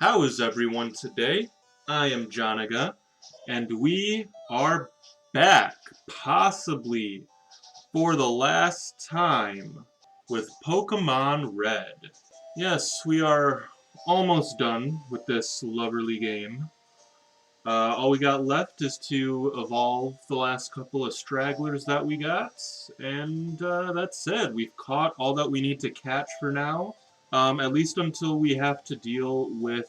How is everyone today? I am Janaga, and we are back, possibly for the last time, with Pokemon Red. Yes, we are almost done with this lovely game. All we got left is to evolve the last couple of stragglers that we got, and that's it. We've caught all that we need to catch for now, at least until we have to deal with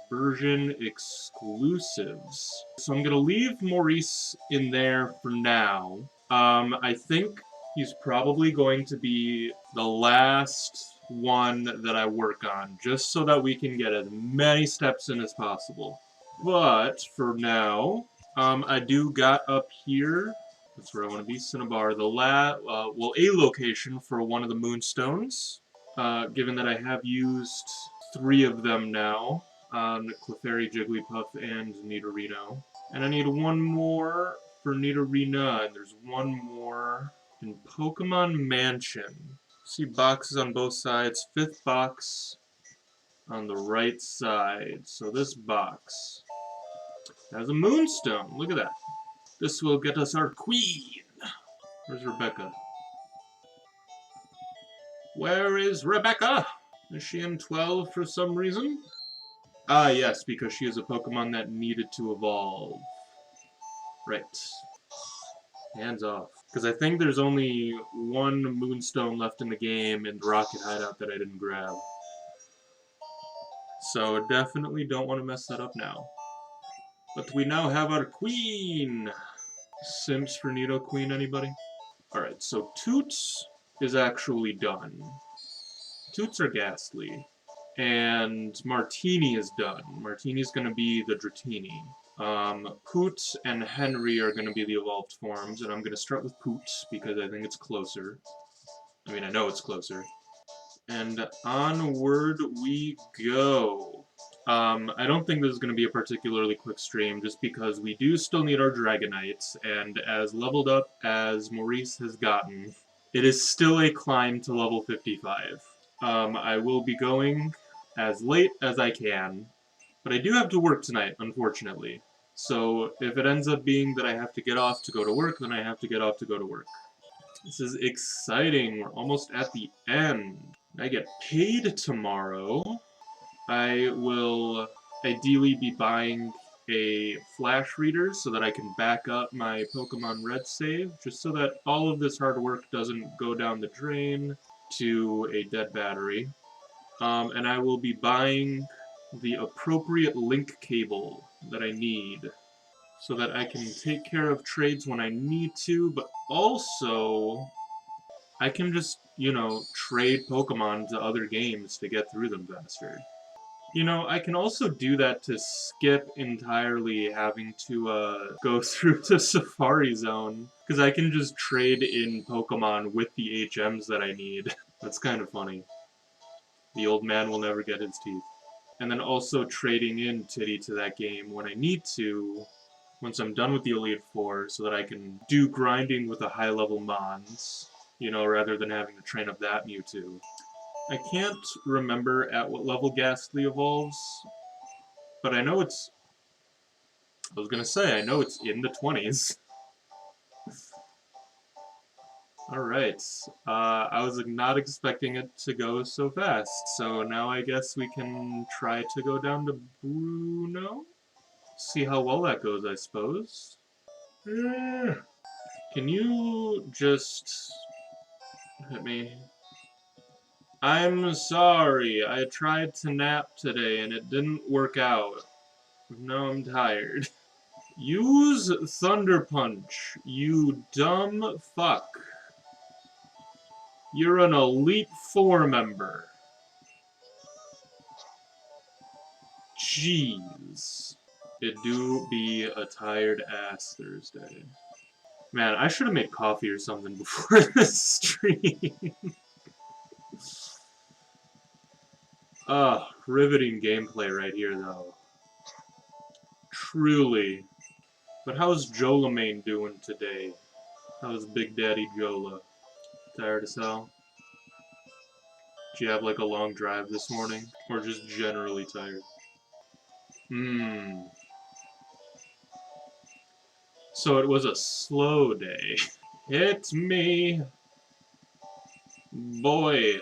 version exclusives. So I'm going to leave Maurice in there for now. I think he's probably going to be the last one that I work on, just so that we can get as many steps in as possible. But for now, I do got up here. That's where I want to be, Cinnabar. A location for one of the moonstones. Given that I have used 3 of them now on Clefairy, Jigglypuff, and Nidorino. And I need one more for Nidorina, and there's one more in Pokemon Mansion. See boxes on both sides. 5th box on the right side. So this box has a moonstone. Look at that. This will get us our queen. Where's Rebecca? Where is Rebecca? Is she in 12 for some reason? Ah, yes, because she is a Pokemon that needed to evolve. Right. Hands off. Because I think there's only one Moonstone left in the game in the Rocket Hideout that I didn't grab. So definitely don't want to mess that up now. But we now have our queen! Simps for Nidoqueen, anybody? Alright, so Toots is actually done. Toots are ghastly. And Martini is done. Martini's gonna be the Dratini. Poot and Henry are gonna be the evolved forms, and I'm gonna start with Poot because I think it's closer. I mean, I know it's closer. And onward we go. I don't think this is going to be a particularly quick stream, just because we do still need our Dragonite, and as leveled up as Maurice has gotten, it is still a climb to level 55. I will be going as late as I can, but I do have to work tonight, unfortunately. So if it ends up being that I have to get off to go to work, then I have to get off to go to work. This is exciting. We're almost at the end. I get paid tomorrow. I will ideally be buying a flash reader so that I can back up my Pokemon Red save, just so that all of this hard work doesn't go down the drain to a dead battery. And I will be buying the appropriate link cable that I need so that I can take care of trades when I need to, but also I can just, trade Pokemon to other games to get through them faster. I can also do that to skip entirely having to go through the Safari Zone, because I can just trade in Pokemon with the HMs that I need. That's kind of funny. The old man will never get his teeth. And then also trading in Titty to that game when I need to, once I'm done with the Elite Four, so that I can do grinding with a high-level Mons, rather than having to train up that Mewtwo. I can't remember at what level Ghastly evolves, but I know it's... I was gonna say, I know it's in the 20s. Alright, I was not expecting it to go so fast, so now I guess we can try to go down to Bruno? See how well that goes, I suppose. Can you just hit me? I'm sorry, I tried to nap today and it didn't work out. Now I'm tired. Use Thunder Punch, you dumb fuck. You're an Elite Four member. Jeez. It do be a tired ass Thursday. Man, I should have made coffee or something before this stream. Riveting gameplay right here, though. Truly. But how's Jolamain doing today? How's Big Daddy Jola? Tired as hell? Do you have like a long drive this morning? Or just generally tired? So it was a slow day. Hit me, boy.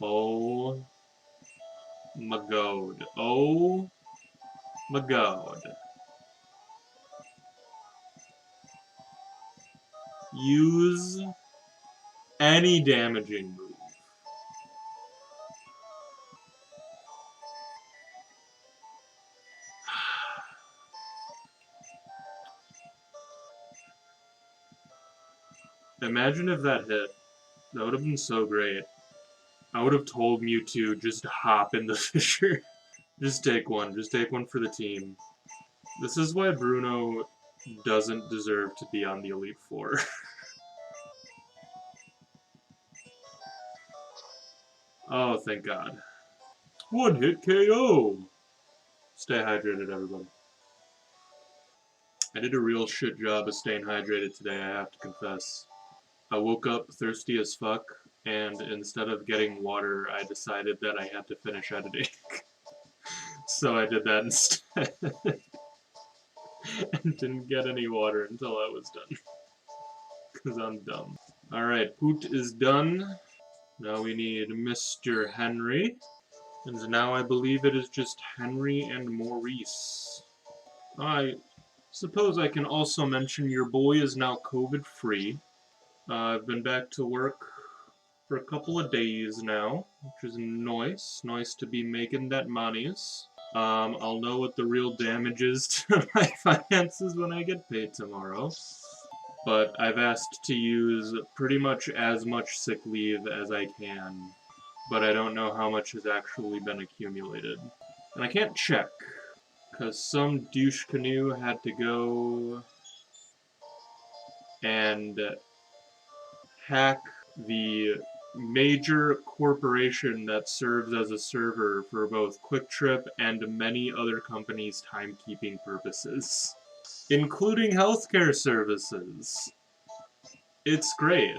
Oh my god. Oh my god. Use any damaging move. Imagine if that hit. That would have been so great. I would have told Mewtwo just hop in the fissure. Just take one. Just take one for the team. This is why Bruno doesn't deserve to be on the Elite Four. Oh, thank God. One hit KO! Stay hydrated, everybody. I did a real shit job of staying hydrated today, I have to confess. I woke up thirsty as fuck, and instead of getting water, I decided that I had to finish editing. So I did that instead. And didn't get any water until I was done. Because I'm dumb. Alright, Poot is done. Now we need Mr. Henry. And now I believe it is just Henry and Maurice. I suppose I can also mention your boy is now COVID-free. I've been back to work for a couple of days now, which is nice. Nice to be making that monies. I'll know what the real damage is to my finances when I get paid tomorrow. But I've asked to use pretty much as much sick leave as I can. But I don't know how much has actually been accumulated. And I can't check, because some douche canoe had to go and hack the major corporation that serves as a server for both Quick Trip and many other companies' timekeeping purposes, including healthcare services. It's great.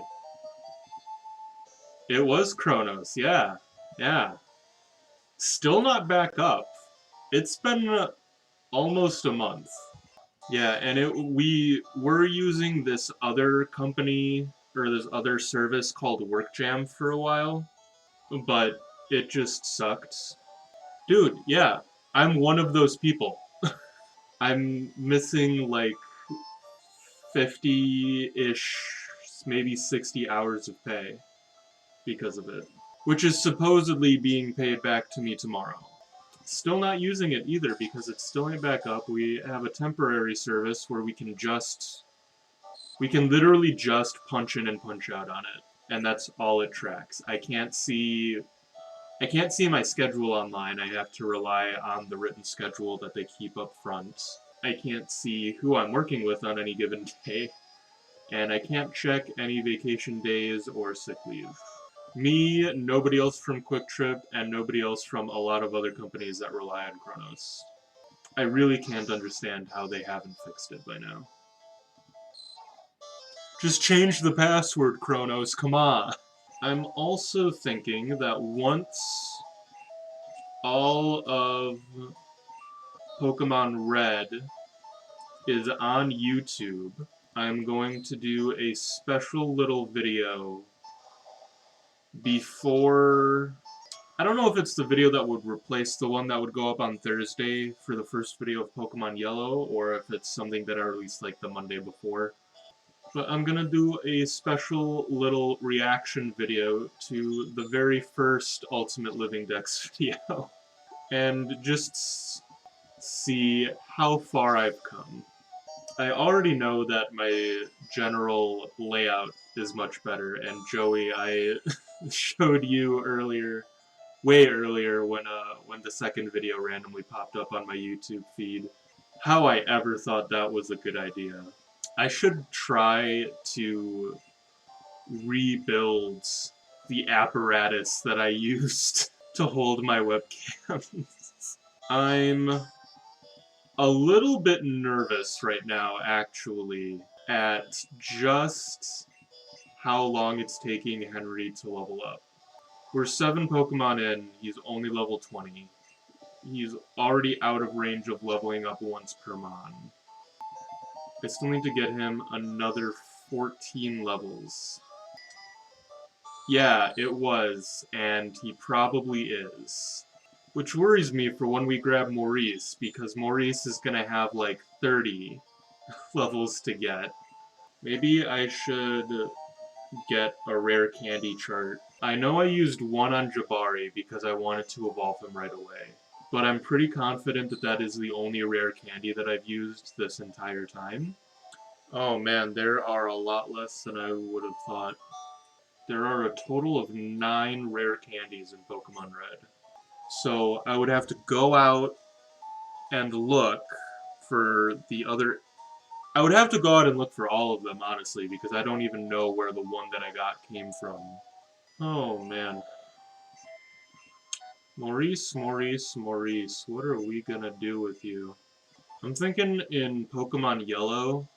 It was Kronos, yeah. Yeah. Still not back up. It's been almost a month. Yeah, and we were using this other company, or this other service called WorkJam for a while, but it just sucked. Dude, yeah, I'm one of those people. I'm missing like 50-ish, maybe 60 hours of pay because of it, which is supposedly being paid back to me tomorrow. Still not using it either because it's still ain't back up. We have a temporary service where we can literally just punch in and punch out on it, and that's all it tracks. I can't see my schedule online. I have to rely on the written schedule that they keep up front. I can't see who I'm working with on any given day, and I can't check any vacation days or sick leave. Me, nobody else from Quick Trip, and nobody else from a lot of other companies that rely on Kronos. I really can't understand how they haven't fixed it by now. Just change the password, Kronos, come on! I'm also thinking that once all of Pokemon Red is on YouTube, I'm going to do a special little video before... I don't know if it's the video that would replace the one that would go up on Thursday for the first video of Pokemon Yellow, or if it's something that I released like the Monday before. But I'm gonna do a special little reaction video to the very first Ultimate Living Dex video. And just see how far I've come. I already know that my general layout is much better, and Joey, I showed you earlier, way earlier, when the second video randomly popped up on my YouTube feed, how I ever thought that was a good idea. I should try to rebuild the apparatus that I used to hold my webcams. I'm a little bit nervous right now, actually, at just how long it's taking Henry to level up. We're 7 Pokemon in, he's only level 20. He's already out of range of leveling up once per mon. I still need to get him another 14 levels. Yeah, it was, and he probably is. Which worries me for when we grab Maurice, because Maurice is gonna have like 30 levels to get. Maybe I should get a rare candy chart. I know I used one on Jabari because I wanted to evolve him right away, but I'm pretty confident that that is the only rare candy that I've used this entire time. Oh man, there are a lot less than I would have thought. There are a total of 9 rare candies in Pokemon Red. So I would have to go out and look for the other... I would have to go out and look for all of them, honestly, because I don't even know where the one that I got came from. Oh, man. Maurice, Maurice, Maurice, what are we gonna do with you? I'm thinking in Pokemon Yellow,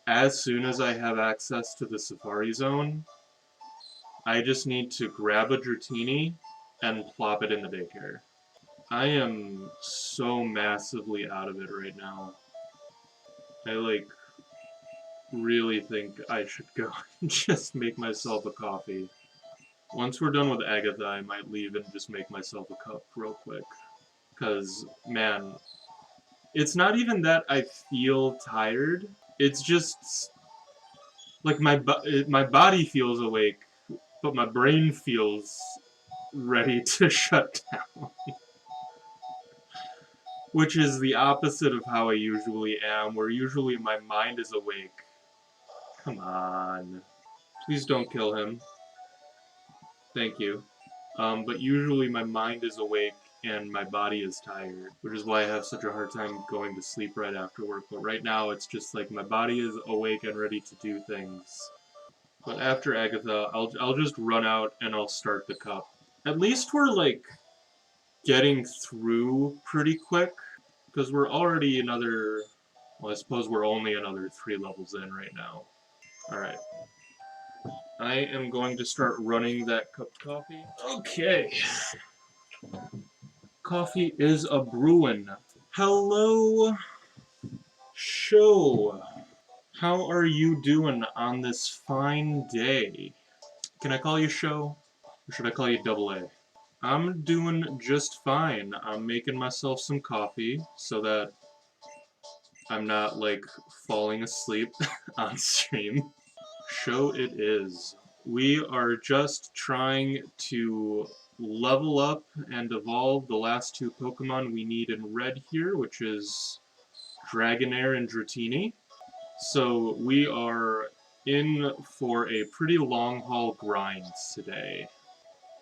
as soon as I have access to the Safari Zone, I just need to grab a Dratini and plop it in the daycare. I am so massively out of it right now. I, like, really think I should go and just make myself a coffee. Once we're done with Agatha, I might leave and just make myself a cup real quick. Because, man, it's not even that I feel tired. It's just, like, my body feels awake, but my brain feels ready to shut down. Which is the opposite of how I usually am, where usually my mind is awake. Come on. Please don't kill him. Thank you. But usually my mind is awake and my body is tired, which is why I have such a hard time going to sleep right after work. But right now it's just like my body is awake and ready to do things. But after Agatha, I'll just run out and I'll start the cup. At least we're like getting through pretty quick, because we're already another... Well, I suppose we're only another 3 levels in right now. Alright. I am going to start running that cup of coffee. Okay. Coffee is a brewin'. Hello, show. How are you doing on this fine day? Can I call you show? Or should I call you double A? I'm doing just fine. I'm making myself some coffee so that I'm not, like, falling asleep on stream. Show it is. We are just trying to level up and evolve the last 2 Pokemon we need in red here, which is Dragonair and Dratini. So we are in for a pretty long haul grind today.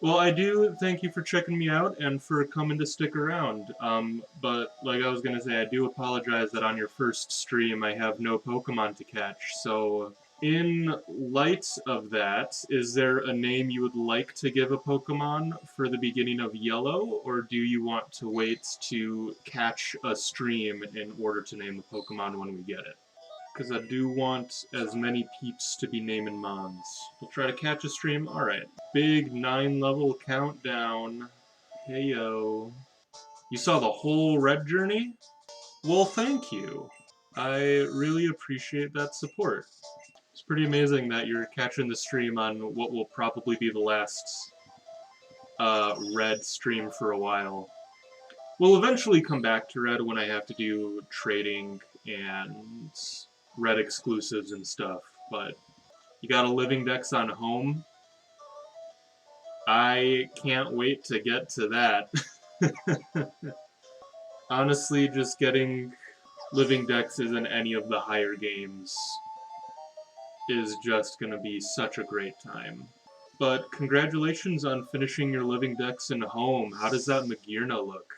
Well, I do thank you for checking me out and for coming to stick around. But like I was gonna say, I do apologize that on your first stream I have no Pokemon to catch, so in light of that, is there a name you would like to give a Pokemon for the beginning of Yellow, or do you want to wait to catch a stream in order to name the Pokemon when we get it? Because I do want as many peeps to be naming Mons. We'll try to catch a stream? Alright. Big 9-level countdown. Heyo. You saw the whole red journey? Well, thank you. I really appreciate that support. It's pretty amazing that you're catching the stream on what will probably be the last red stream for a while. We'll eventually come back to red when I have to do trading and red exclusives and stuff, but you got a living dex on home. I can't wait to get to that. Honestly, just getting living dexes in any of the higher games is just gonna be such a great time. But congratulations on finishing your living dex in home. How does that Magearna look?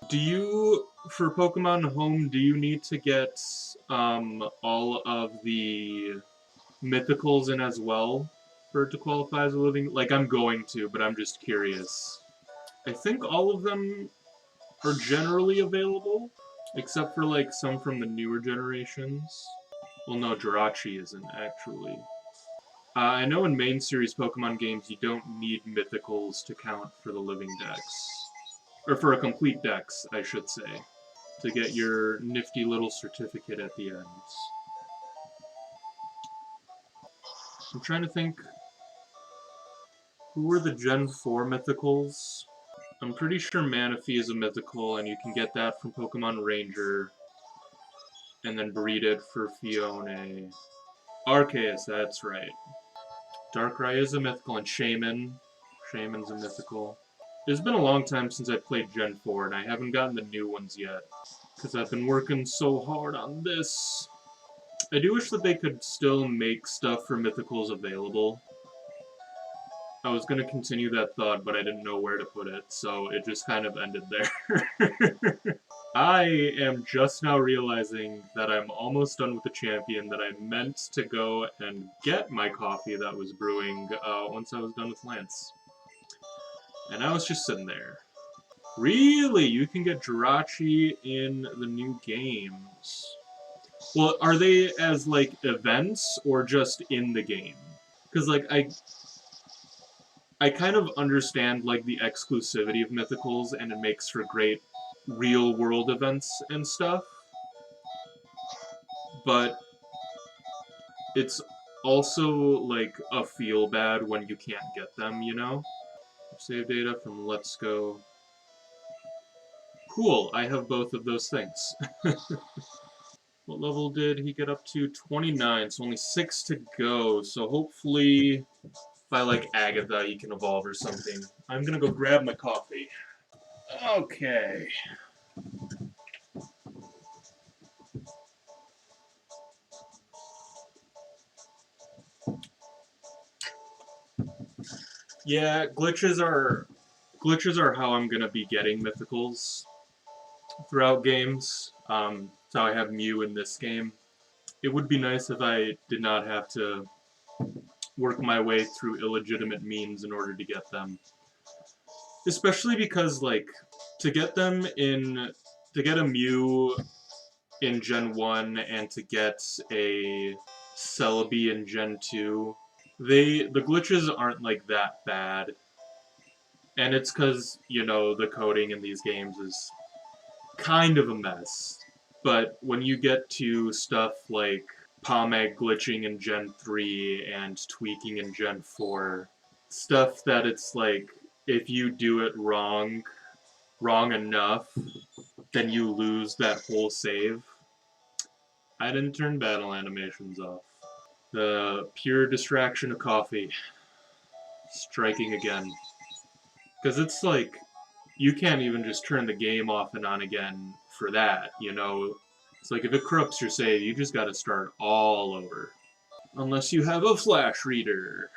Do you, for Pokemon Home, do you need to get all of the mythicals in as well for it to qualify as a living? Like, I'm going to, but I'm just curious. I think all of them are generally available, except for, like, some from the newer generations. Well, no, Jirachi isn't, actually. I know in main series Pokemon games you don't need mythicals to count for the living dex. Or for a complete dex, I should say. To get your nifty little certificate at the end. I'm trying to think... Who were the Gen 4 mythicals? I'm pretty sure Manaphy is a mythical, and you can get that from Pokemon Ranger. And then breed it for Fione. Arceus, that's right. Darkrai is a mythical, and Shaman. Shaman's a mythical. It's been a long time since I played Gen 4, and I haven't gotten the new ones yet. Because I've been working so hard on this. I do wish that they could still make stuff for mythicals available. I was going to continue that thought, but I didn't know where to put it, so it just kind of ended there. I am just now realizing that I'm almost done with the champion, that I meant to go and get my coffee that was brewing once I was done with Lance. And I was just sitting there. Really? You can get Jirachi in the new games? Well, are they as, like, events, or just in the game? Because, like, I kind of understand, like, the exclusivity of Mythicals, and it makes for great real-world events and stuff. But it's also, like, a feel-bad when you can't get them, you know? Save data from Let's Go. Cool, I have both of those things. What level did he get up to? 29, so only 6 to go. So hopefully, if I like Agatha, he can evolve or something. I'm gonna go grab my coffee. Okay. Yeah, glitches are how I'm gonna be getting mythicals throughout games. So I have Mew in this game. It would be nice if I did not have to work my way through illegitimate means in order to get them. Especially because, like, to get a Mew in Gen 1 and to get a Celebi in Gen 2, the glitches aren't, like, that bad. And it's because, you know, the coding in these games is kind of a mess. But when you get to stuff like Pomeg glitching in Gen 3 and tweaking in Gen 4, stuff that it's like, if you do it wrong enough, then you lose that whole save. I didn't turn battle animations off. The pure distraction of coffee. Striking again. Because it's like, you can't even just turn the game off and on again for that, you know? It's like, if it corrupts your save, you just gotta start all over. Unless you have a flash reader.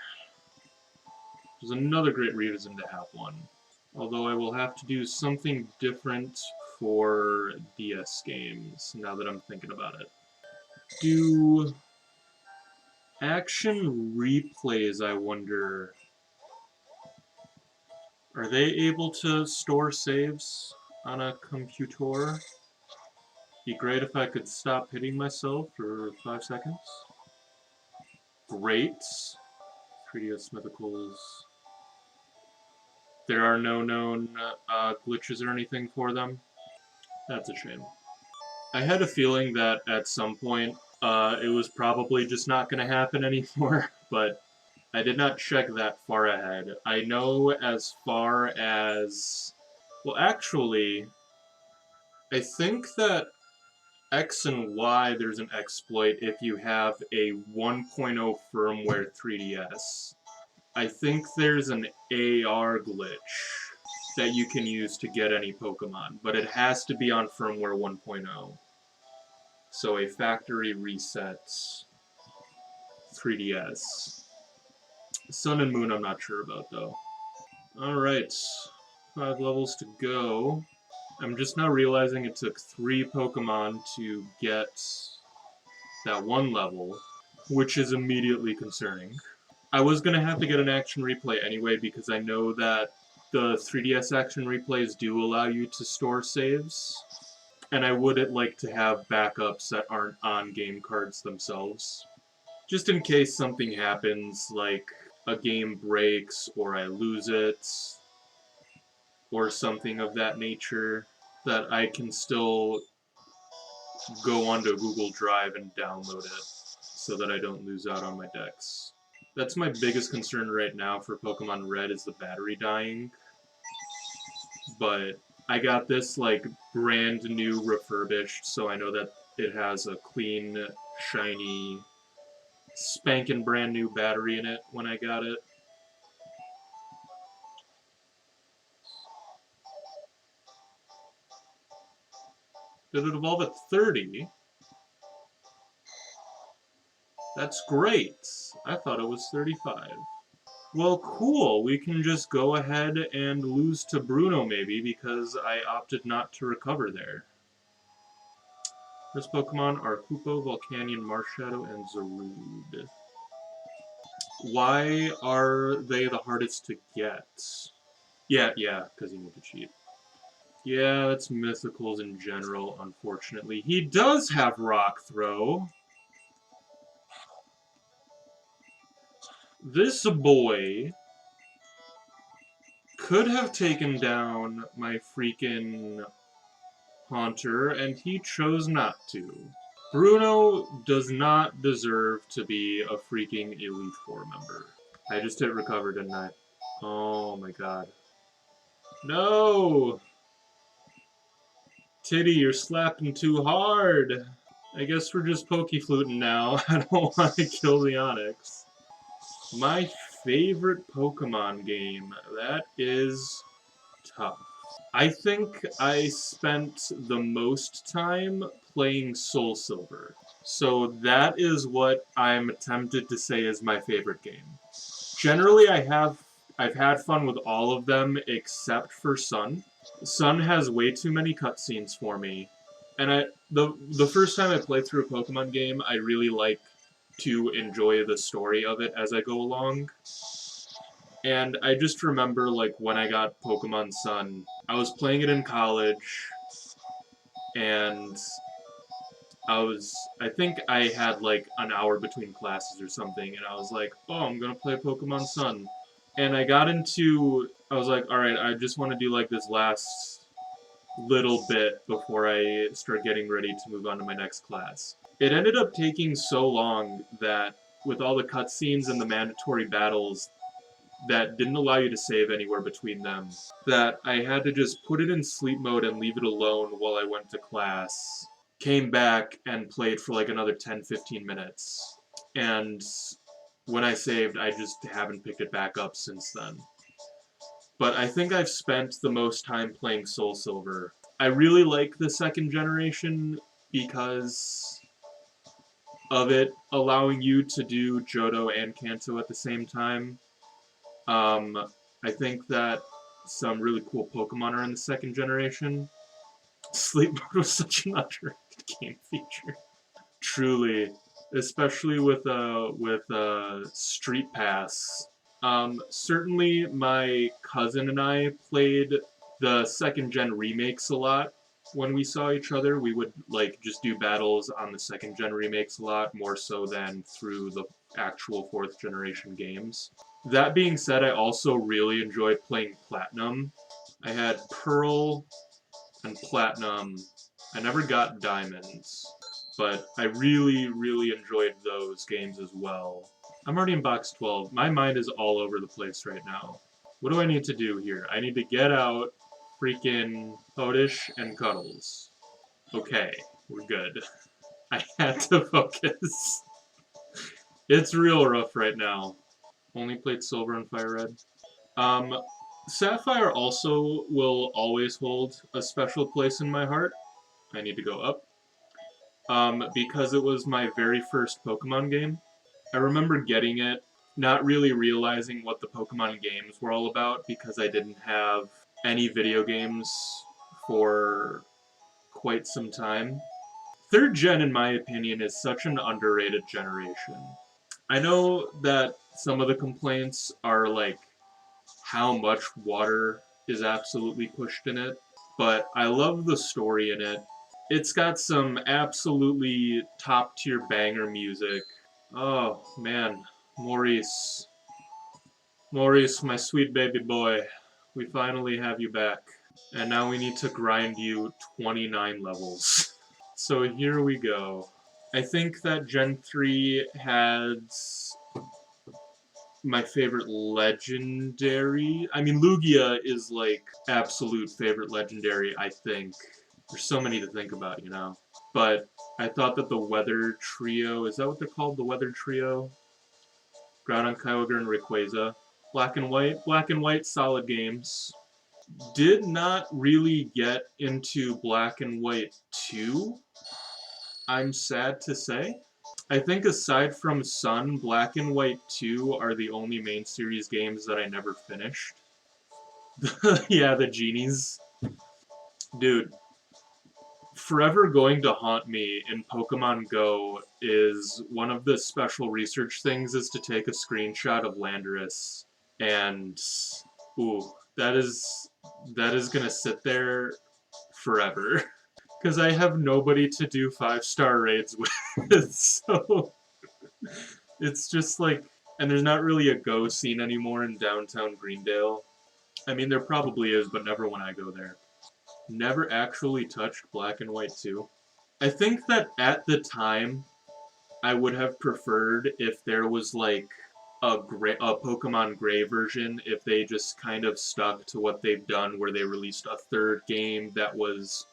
Which is another great reason to have one. Although I will have to do something different for DS games, now that I'm thinking about it. Do action replays, I wonder... Are they able to store saves on a computer? Be great if I could stop hitting myself for 5 seconds. Great. 3DS Mythicals. There are no known glitches or anything for them. That's a shame. I had a feeling that at some point it was probably just not going to happen anymore, but I did not check that far ahead. I know as far as... Well, actually, I think that X and Y, there's an exploit if you have a 1.0 firmware 3DS. I think there's an AR glitch that you can use to get any Pokemon, but it has to be on firmware 1.0. So a factory reset 3DS. Sun and Moon I'm not sure about, though. Alright, 5 levels to go. I'm just now realizing it took 3 Pokemon to get that 1 level, which is immediately concerning. I was going to have to get an action replay anyway, because I know that the 3DS action replays do allow you to store saves, and I would like to have backups that aren't on game cards themselves, Just in case something happens, like a game breaks or I lose it, or something of that nature, that I can still go onto Google Drive and download it so that I don't lose out on my decks. That's my biggest concern right now for Pokemon Red is the battery dying. But I got this like brand new refurbished, so I know that it has a clean, shiny, spanking brand new battery in it when I got it. Did it evolve at 30? That's great. I thought it was 35. Well, cool. We can just go ahead and lose to Bruno, maybe, because I opted not to recover there. This Pokemon are Hoopo, Volcanion, Marshadow, and Zarude. Why are they the hardest to get? Yeah, because you need to cheat. Yeah, it's mythicals in general, unfortunately. He does have Rock Throw. This boy could have taken down my freaking Haunter, and he chose not to. Bruno does not deserve to be a freaking Elite Four member. I just hit recover, didn't I? Oh my god. No! Titty, you're slapping too hard. I guess we're just Pokefluting now. I don't want to kill the Onix. My favorite Pokemon game. That is tough. I think I spent the most time playing Soul Silver. So that is what I'm tempted to say is my favorite game. Generally, I've had fun with all of them except for Sun. Sun has way too many cutscenes for me. And the first time I played through a Pokemon game, I really like to enjoy the story of it as I go along. And I just remember, like, when I got Pokemon Sun, I was playing it in college, and I think I had, like, an hour between classes or something, and I was like, oh, I'm gonna play Pokemon Sun. And I was like, alright, I just want to do, like, this last little bit before I start getting ready to move on to my next class. It ended up taking so long that, with all the cutscenes and the mandatory battles, that didn't allow you to save anywhere between them, that I had to just put it in sleep mode and leave it alone while I went to class. Came back and played for like another 10-15 minutes. And when I saved, I just haven't picked it back up since then. But I think I've spent the most time playing Soul Silver. I really like the second generation because of it allowing you to do Johto and Kanto at the same time. I think that some really cool Pokemon are in the second generation. Sleep Mode was such an underrated game feature. Truly, especially with Street Pass. Certainly, my cousin and I played the second gen remakes a lot. When we saw each other, we would like just do battles on the second gen remakes a lot, more so than through the actual fourth generation games. That being said, I also really enjoyed playing Platinum. I had Pearl and Platinum. I never got Diamonds, but I really, really enjoyed those games as well. I'm already in box 12. My mind is all over the place right now. What do I need to do here? I need to get out freaking Oddish and Cuddles. Okay, we're good. I had to focus. It's real rough right now. Only played Silver and Fire Red. Sapphire also will always hold a special place in my heart. I need to go up. Because it was my very first Pokemon game. I remember getting it, not really realizing what the Pokemon games were all about because I didn't have any video games for quite some time. Third gen, in my opinion, is such an underrated generation. I know that some of the complaints are like how much water is absolutely pushed in it, but I love the story in it. It's got some absolutely top tier banger music. Oh, man. Maurice. Maurice, my sweet baby boy. We finally have you back. And now we need to grind you 29 levels. So here we go. I think that Gen 3 has my favorite legendary. I mean, Lugia is like absolute favorite legendary, I think. There's so many to think about, you know? But I thought that the Weather Trio, is that what they're called? The Weather Trio? Groudon, Kyogre, and Rayquaza. Black and White, solid games. Did not really get into Black and White 2, I'm sad to say. I think aside from Sun, Black and White 2 are the only main series games that I never finished. Yeah, the genies. Dude, forever going to haunt me in Pokemon Go is one of the special research things is to take a screenshot of Landorus. And, ooh, that is gonna sit there forever. Because I have nobody to do 5-star raids with, so it's just like, and there's not really a go scene anymore in downtown Greendale. I mean, there probably is, but never when I go there. Never actually touched Black and White 2. I think that at the time, I would have preferred if there was like a Pokemon Gray version, if they just kind of stuck to what they've done, where they released a third game that was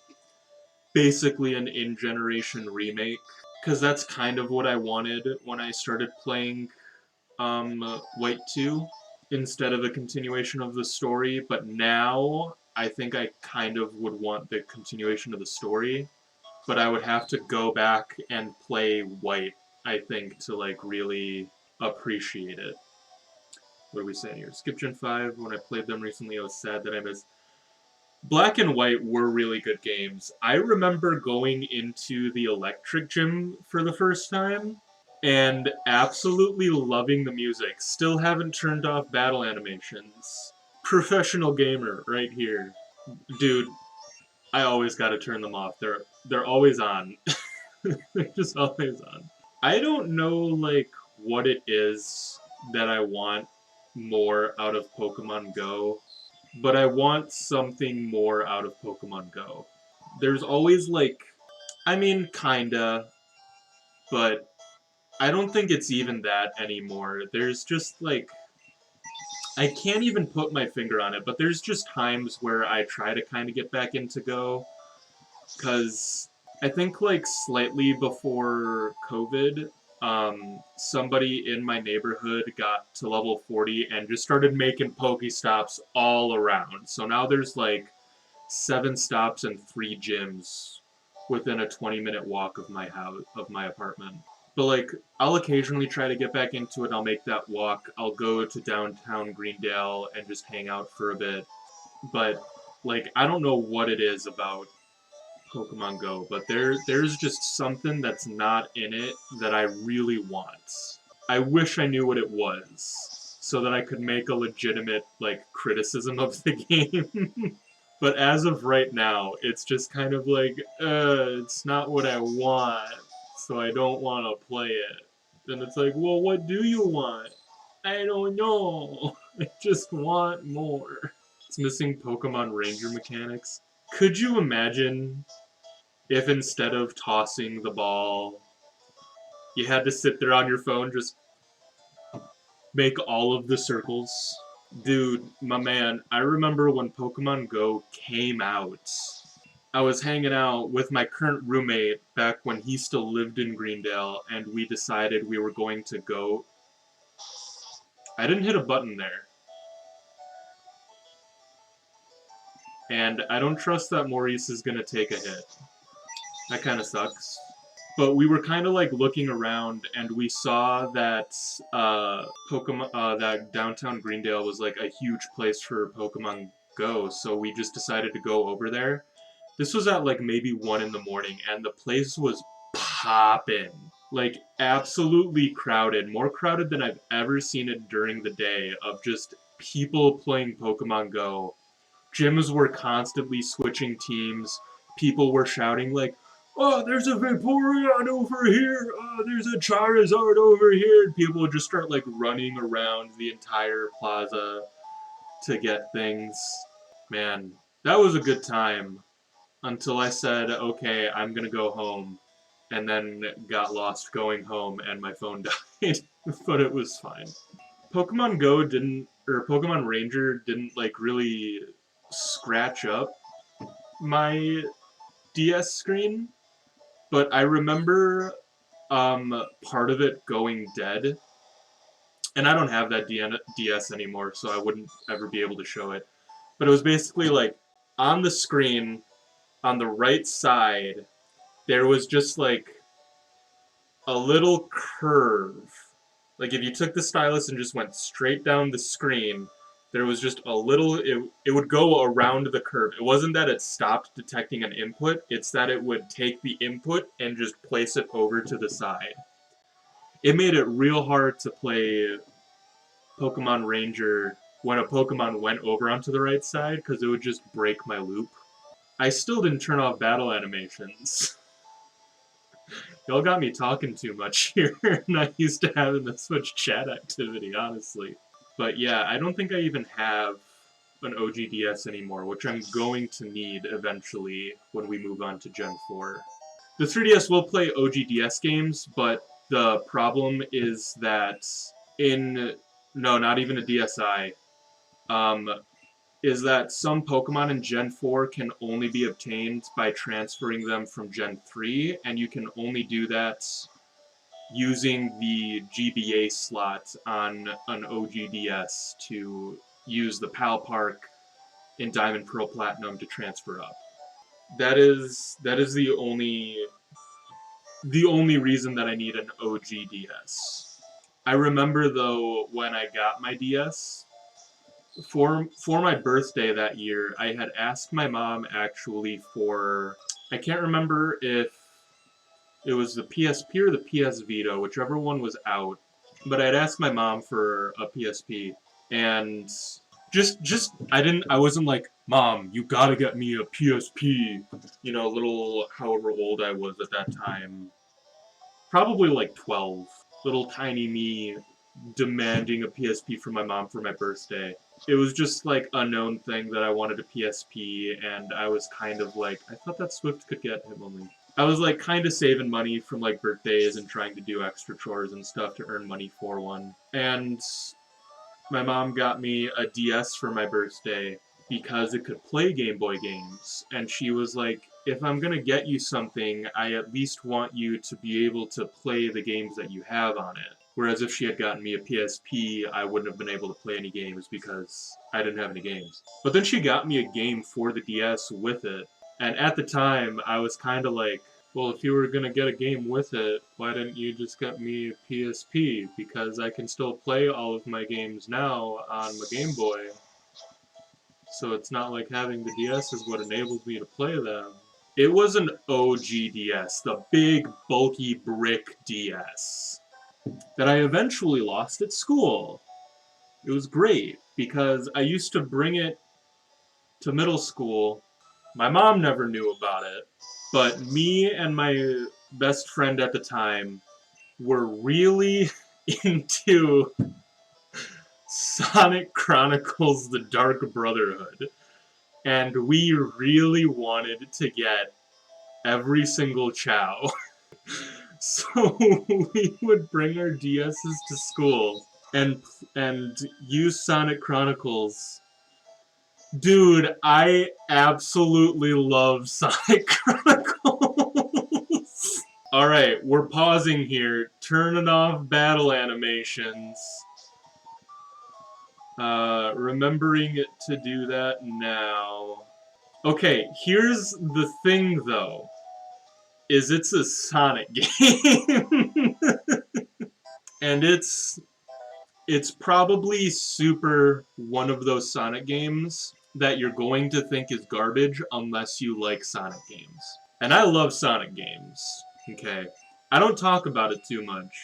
basically an in-generation remake. Because that's kind of what I wanted when I started playing White 2, instead of a continuation of the story, but now I think I kind of would want the continuation of the story, but I would have to go back and play White, I think, to like really appreciate it. What are we saying here? Skip Gen 5, when I played them recently, I was sad that I missed. Black and White were really good games. I remember going into the Electric Gym for the first time and absolutely loving the music. Still haven't turned off battle animations. Professional gamer right here. Dude, I always gotta turn them off. They're always on. They're just always on. I don't know like what it is that I want more out of Pokemon Go, but I want something more out of Pokemon Go. There's always like, I mean, kinda, but I don't think it's even that anymore. There's just like, I can't even put my finger on it, but there's just times where I try to kind of get back into Go, because I think like slightly before COVID, somebody in my neighborhood got to level 40 and just started making Pokestops all around. So now there's like 7 stops and 3 gyms within a 20-minute walk of my house, of my apartment. But like, I'll occasionally try to get back into it. I'll make that walk. I'll go to downtown Greendale and just hang out for a bit. But like, I don't know what it is about Pokemon Go, but there's just something that's not in it that I really want. I wish I knew what it was so that I could make a legitimate like criticism of the game. But as of right now, it's just kind of like, it's not what I want, so I don't want to play it. Then it's like, well, what do you want? I don't know. I just want more. It's missing Pokemon Ranger mechanics. Could you imagine if instead of tossing the ball, you had to sit there on your phone, just make all of the circles? Dude, my man, I remember when Pokemon Go came out. I was hanging out with my current roommate back when he still lived in Greendale, and we decided we were going to go. I didn't hit a button there. And I don't trust that Maurice is gonna take a hit. That kinda sucks. But we were kind of like looking around, and we saw that Pokemon, that downtown Greendale was like a huge place for Pokemon Go. So we just decided to go over there. This was at like maybe 1 in the morning, and the place was poppin'. Like absolutely crowded, more crowded than I've ever seen it during the day. Of just people playing Pokemon Go. Gyms were constantly switching teams. People were shouting like, oh, there's a Vaporeon over here, oh, there's a Charizard over here, and people would just start, like, running around the entire plaza to get things. Man, that was a good time, until I said, okay, I'm gonna go home, and then got lost going home, and my phone died, but it was fine. Pokemon Go didn't, or Pokemon Ranger didn't, like, really scratch up my DS screen, but I remember part of it going dead, and I don't have that DS anymore, so I wouldn't ever be able to show it. But it was basically like on the screen, on the right side, there was just like a little curve. Like if you took the stylus and just went straight down the screen, there was just a little, it would go around the curve. It wasn't that it stopped detecting an input, it's that it would take the input and just place it over to the side. It made it real hard to play Pokemon Ranger when a Pokemon went over onto the right side, because it would just break my loop. I still didn't turn off battle animations. Y'all got me talking too much here, not used to having this much chat activity, honestly. But yeah, I don't think I even have an OGDS anymore, which I'm going to need eventually when we move on to Gen 4. The 3DS will play OGDS games, but the problem is that no, not even a DSi, is that some Pokemon in Gen 4 can only be obtained by transferring them from Gen 3, and you can only do that using the GBA slot on an OGDS to use the PAL Park in Diamond Pearl Platinum to transfer up. That is the only reason that I need an OGDS. I remember though when I got my DS, for my birthday that year, I had asked my mom actually for, I can't remember if it was the PSP or the PS Vita, whichever one was out, but I'd asked my mom for a PSP, and I wasn't like, Mom, you gotta get me a PSP, you know, little, however old I was at that time, probably like 12, little tiny me demanding a PSP from my mom for my birthday. It was just like a known thing that I wanted a PSP, and I was kind of like, I thought that Swift could get him only. I was like kind of saving money from like birthdays and trying to do extra chores and stuff to earn money for one. And my mom got me a DS for my birthday because it could play Game Boy games. And she was like, if I'm gonna get you something, I at least want you to be able to play the games that you have on it. Whereas if she had gotten me a PSP, I wouldn't have been able to play any games because I didn't have any games. But then she got me a game for the DS with it. And at the time, I was kind of like, well, if you were going to get a game with it, why didn't you just get me a PSP? Because I can still play all of my games now on my Game Boy. So it's not like having the DS is what enables me to play them. It was an OG DS, the big, bulky brick DS, that I eventually lost at school. It was great, because I used to bring it to middle school. My mom never knew about it, but me and my best friend at the time were really into Sonic Chronicles: The Dark Brotherhood, and we really wanted to get every single Chow. So we would bring our DSs to school and use Sonic Chronicles. Dude, I absolutely love Sonic Chronicles. Alright, we're pausing here, turning off battle animations. Remembering to do that now. Okay, here's the thing though, is it's a Sonic game. And it's probably super one of those Sonic games that you're going to think is garbage unless you like Sonic games. And I love Sonic games, okay? I don't talk about it too much,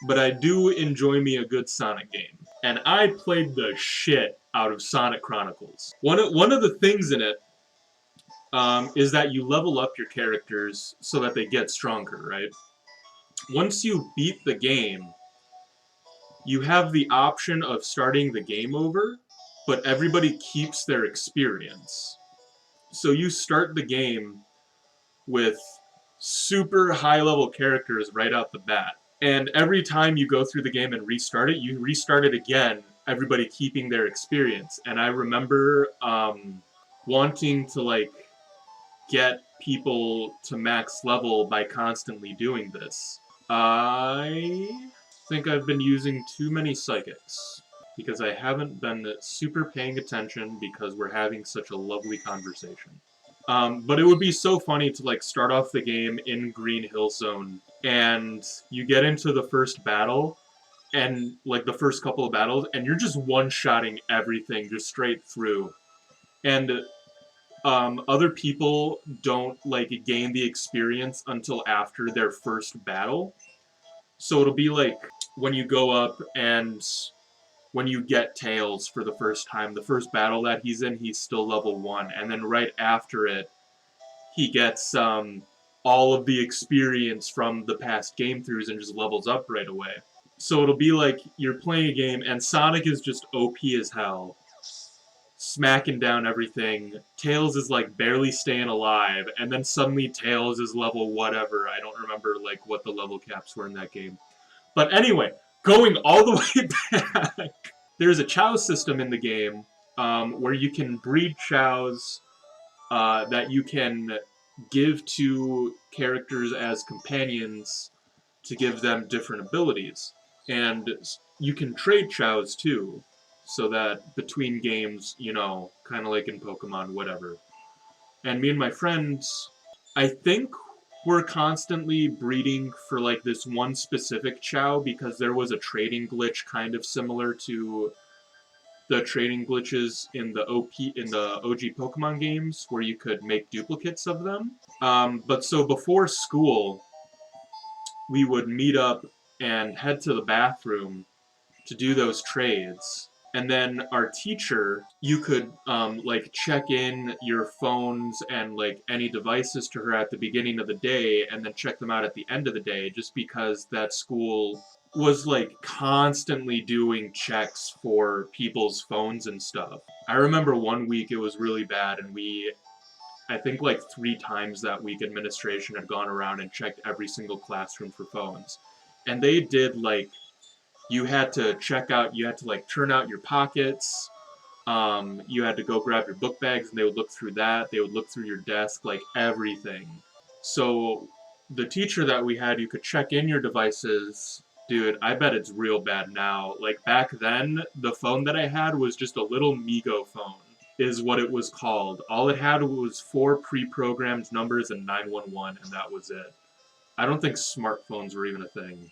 but I do enjoy me a good Sonic game. And I played the shit out of Sonic Chronicles. One of the things in it is that you level up your characters so that they get stronger, right? Once you beat the game, you have the option of starting the game over, but everybody keeps their experience. So you start the game with super high level characters right out the bat. And every time you go through the game and restart it, you restart it again, everybody keeping their experience. And I remember wanting to like get people to max level by constantly doing this. I think I've been using too many psychics because I haven't been super paying attention because we're having such a lovely conversation. But it would be so funny to like start off the game in Green Hill Zone and you get into the first battle and like the first couple of battles and you're just one-shotting everything just straight through. And other people don't like gain the experience until after their first battle. So it'll be like when you go up and when you get Tails for the first time, the first battle that he's in, he's still level 1. And then right after it, he gets all of the experience from the past game throughs and just levels up right away. So it'll be like you're playing a game and Sonic is just OP as hell, smacking down everything. Tails is like barely staying alive, and then suddenly Tails is level whatever. I don't remember like what the level caps were in that game. But anyway, going all the way back, there's a Chow system in the game where you can breed Chows that you can give to characters as companions to give them different abilities. And you can trade Chows too, so that between games, you know, kind of like in Pokemon, whatever. And me and my friends, I think we're constantly breeding for like this one specific Chow because there was a trading glitch kind of similar to the trading glitches in the OG Pokemon games where you could make duplicates of them. But so before school, we would meet up and head to the bathroom to do those trades. And then our teacher, you could like check in your phones and like any devices to her at the beginning of the day and then check them out at the end of the day just because that school was like constantly doing checks for people's phones and stuff. I remember one week it was really bad and I think like 3 times that week administration had gone around and checked every single classroom for phones. And they did like you had to check out, you had to like turn out your pockets, you had to go grab your book bags and they would look through that, they would look through your desk, like everything. So the teacher that we had, you could check in your devices. Dude, I bet it's real bad now. Like back then, the phone that I had was just a little Migo phone, is what it was called. All it had was 4 pre-programmed numbers and 911, and that was it. I don't think smartphones were even a thing.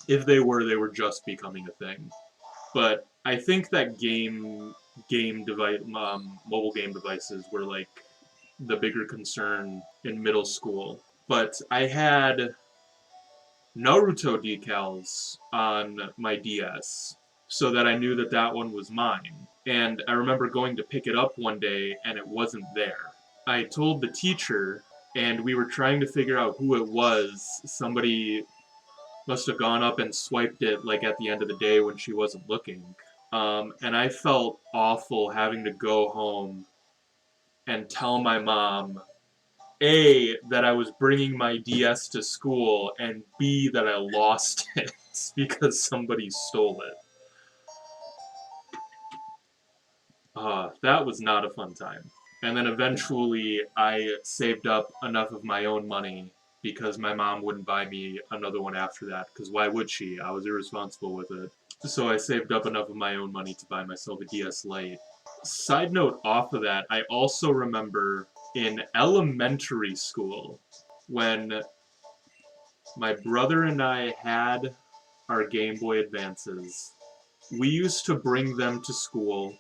If they were just becoming a thing. But I think that mobile game devices were like the bigger concern in middle school. But I had Naruto decals on my DS so that I knew that that one was mine. And I remember going to pick it up one day and it wasn't there. I told the teacher and we were trying to figure out who it was. Somebody must have gone up and swiped it like at the end of the day when she wasn't looking. And I felt awful having to go home and tell my mom, A, that I was bringing my DS to school, and B, that I lost it because somebody stole it. That was not a fun time. And then eventually I saved up enough of my own money because my mom wouldn't buy me another one after that, because why would she? I was irresponsible with it. So I saved up enough of my own money to buy myself a DS Lite. Side note off of that, I also remember in elementary school when my brother and I had our Game Boy Advances. We used to bring them to school.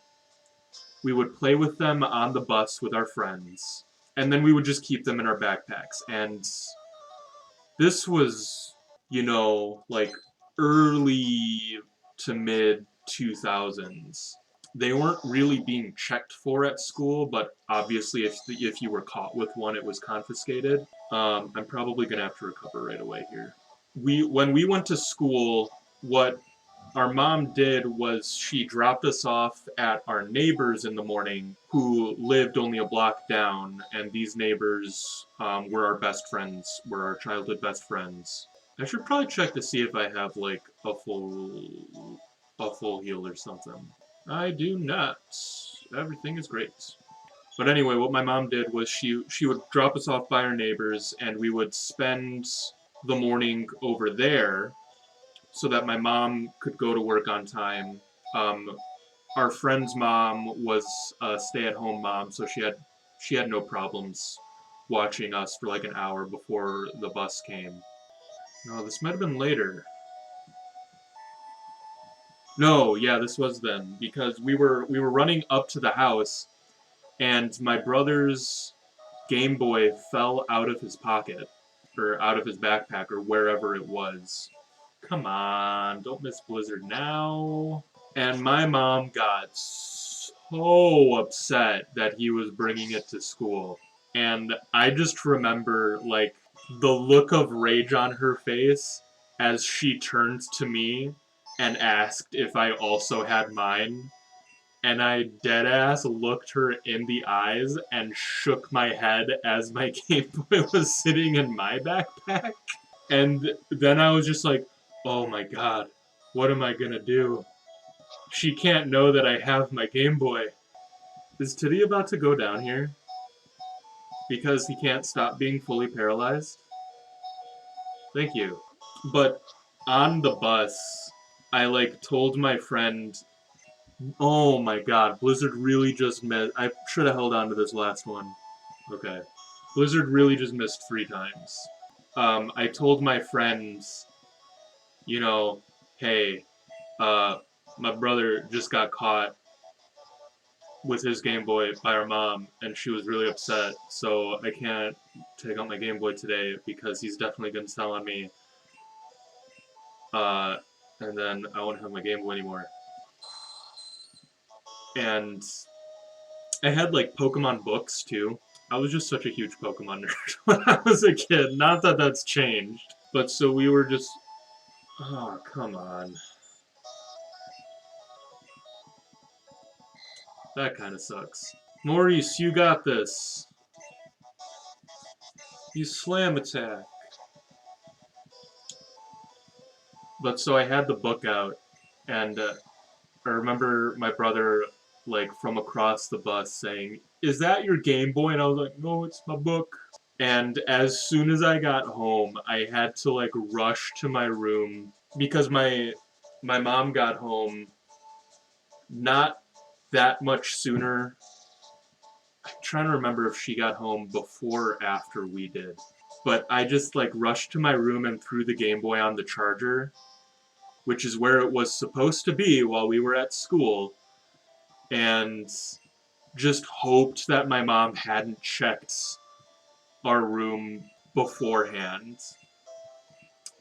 We would play with them on the bus with our friends, and then we would just keep them in our backpacks. And this was, you know, like early to mid 2000s. They weren't really being checked for at school, but obviously if you were caught with one, it was confiscated. I'm probably gonna have to recover right away here. When we went to school, what our mom did was she dropped us off at our neighbors in the morning who lived only a block down, and these neighbors were our best friends, were our childhood best friends. I should probably check to see if I have like a full heal or something. I do not. Everything is great. But anyway, what my mom did was she would drop us off by our neighbors, and we would spend the morning over there so that my mom could go to work on time. Um, our friend's mom was a stay-at-home mom, so she had no problems watching us for like an hour before the bus came. No, this might have been later. No, yeah, this was then because we were running up to the house, and my brother's Game Boy fell out of his pocket or out of his backpack or wherever it was. Come on, don't miss Blizzard now. And my mom got so upset that he was bringing it to school. And I just remember, like, the look of rage on her face as she turned to me and asked if I also had mine. And I deadass looked her in the eyes and shook my head as my Game Boy was sitting in my backpack. And then I was just like, oh my god, what am I gonna do? She can't know that I have my Game Boy. Is Titty about to go down here? Because he can't stop being fully paralyzed? Thank you. But on the bus, I like told my friend, oh my god, Blizzard really just missed. I should have held on to this last one. Okay. Blizzard really just missed 3 times. I told my friends, you know, hey, uh, my brother just got caught with his Game Boy by our mom, and she was really upset, so I can't take out my Game Boy today because he's definitely going to tell on me, uh, and then I won't have my Game Boy anymore. And I had, like, Pokemon books, too. I was just such a huge Pokemon nerd when I was a kid. Not that that's changed. But so we were just... Oh, come on. That kind of sucks. Maurice, you got this. You slam attack. But so I had the book out, and I remember my brother, like, from across the bus saying, "Is that your Game Boy?" And I was like, "No, it's my book." And as soon as I got home, I had to, like, rush to my room because my mom got home not that much sooner. I'm trying to remember if she got home before or after we did. But I just, like, rushed to my room and threw the Game Boy on the charger, which is where it was supposed to be while we were at school, and just hoped that my mom hadn't checked our room beforehand,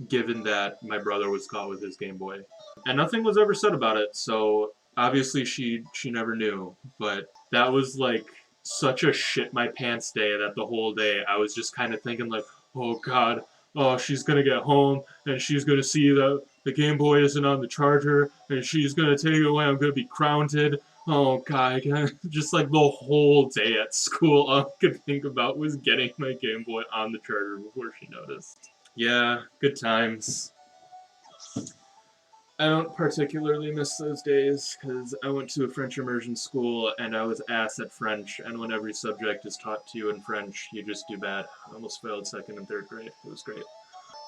given that my brother was caught with his Game Boy. And nothing was ever said about it, so obviously she never knew, but that was like such a shit my pants day that the whole day I was just kind of thinking like, oh god, oh she's gonna get home and she's gonna see that the Game Boy isn't on the charger and she's gonna take it away, I'm gonna be grounded. Oh god, just like the whole day at school all I could think about was getting my Game Boy on the charger before she noticed. Yeah, good times. I don't particularly miss those days because I went to a French immersion school and I was ass at French, and when every subject is taught to you in French, you just do bad. I almost failed 2nd and 3rd grade. It was great.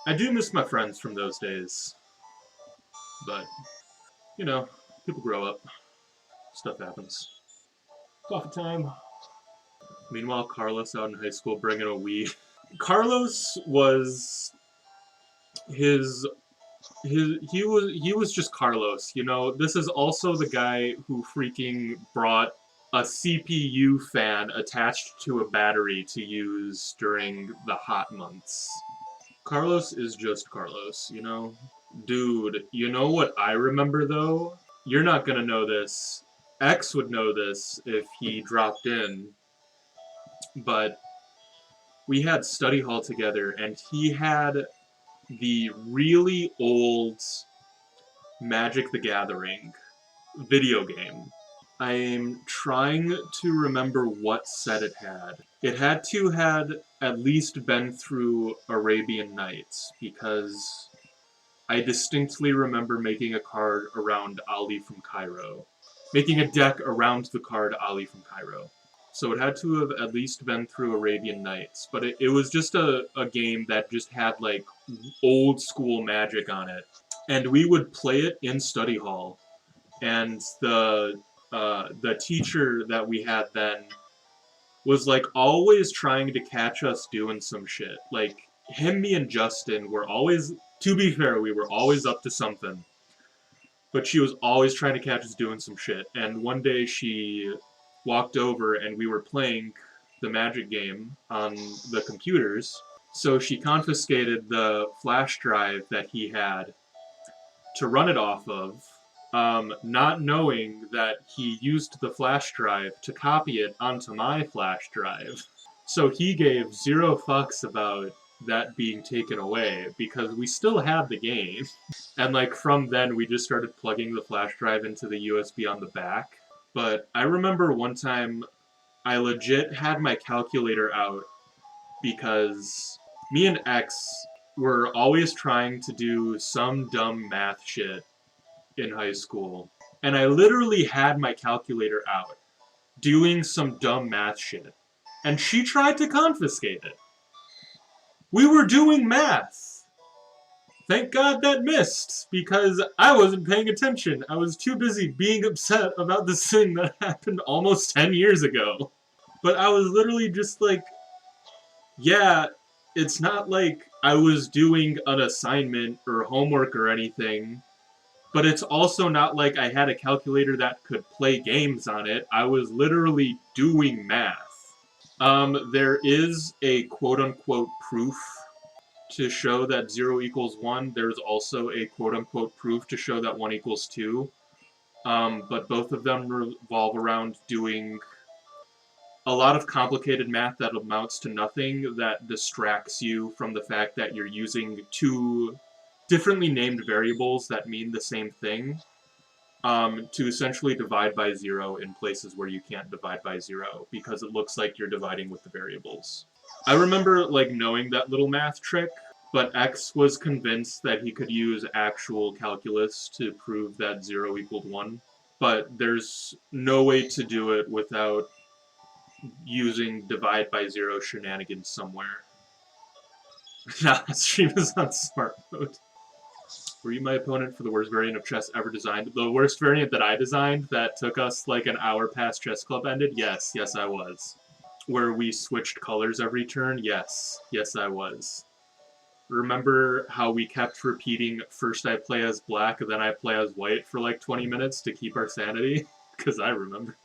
I do miss my friends from those days, but, you know, people grow up. Stuff happens. Coffee time. Meanwhile, Carlos out in high school bringing a Wii. Carlos was his he was just Carlos, you know. This is also the guy who freaking brought a CPU fan attached to a battery to use during the hot months. Carlos is just Carlos, you know. Dude, you know what I remember though? You're not gonna know this. X would know this if he dropped in, but we had study hall together, and he had the really old Magic the Gathering video game. I'm trying to remember what set it had. It had to had at least been through Arabian Nights, because I distinctly remember making a card around Ali from Cairo. Making a deck around the card Ali from Cairo. So it had to have at least been through Arabian Nights, but it was just a game that just had like old school Magic on it. And we would play it in study hall, and the teacher that we had then was like always trying to catch us doing some shit. Like him, me, and Justin were always, to be fair, we were always up to something. But she was always trying to catch us doing some shit. And one day she walked over and we were playing the Magic game on the computers. So she confiscated the flash drive that he had to run it off of, not knowing that he used the flash drive to copy it onto my flash drive. So he gave zero fucks about that being taken away, because we still had the game. And like from then we just started plugging the flash drive into the USB on the back. But I remember one time I legit had my calculator out because me and X were always trying to do some dumb math shit in high school. And I literally had my calculator out doing some dumb math shit. And she tried to confiscate it. We were doing math. Thank God that missed, because I wasn't paying attention. I was too busy being upset about this thing that happened almost 10 years ago. But I was literally just like, yeah, it's not like I was doing an assignment or homework or anything, but it's also not like I had a calculator that could play games on it. I was literally doing math. There is a quote-unquote proof to show that 0 equals 1. There's also a quote-unquote proof to show that 1 equals 2. But both of them revolve around doing a lot of complicated math that amounts to nothing, that distracts you from the fact that you're using two differently named variables that mean the same thing, to essentially divide by 0 in places where you can't divide by 0, because it looks like you're dividing with the variables. I remember like knowing that little math trick, but X was convinced that he could use actual calculus to prove that 0 equaled 1. But there's no way to do it without using divide by 0 shenanigans somewhere. Nah, stream is on smart mode. Were you my opponent for the worst variant of chess ever designed? The worst variant that I designed that took us like an hour past chess club ended? Yes, I was. Where we switched colors every turn? Yes, I was. Remember how we kept repeating, first I play as black, then I play as white for like 20 minutes to keep our sanity? Because I remember.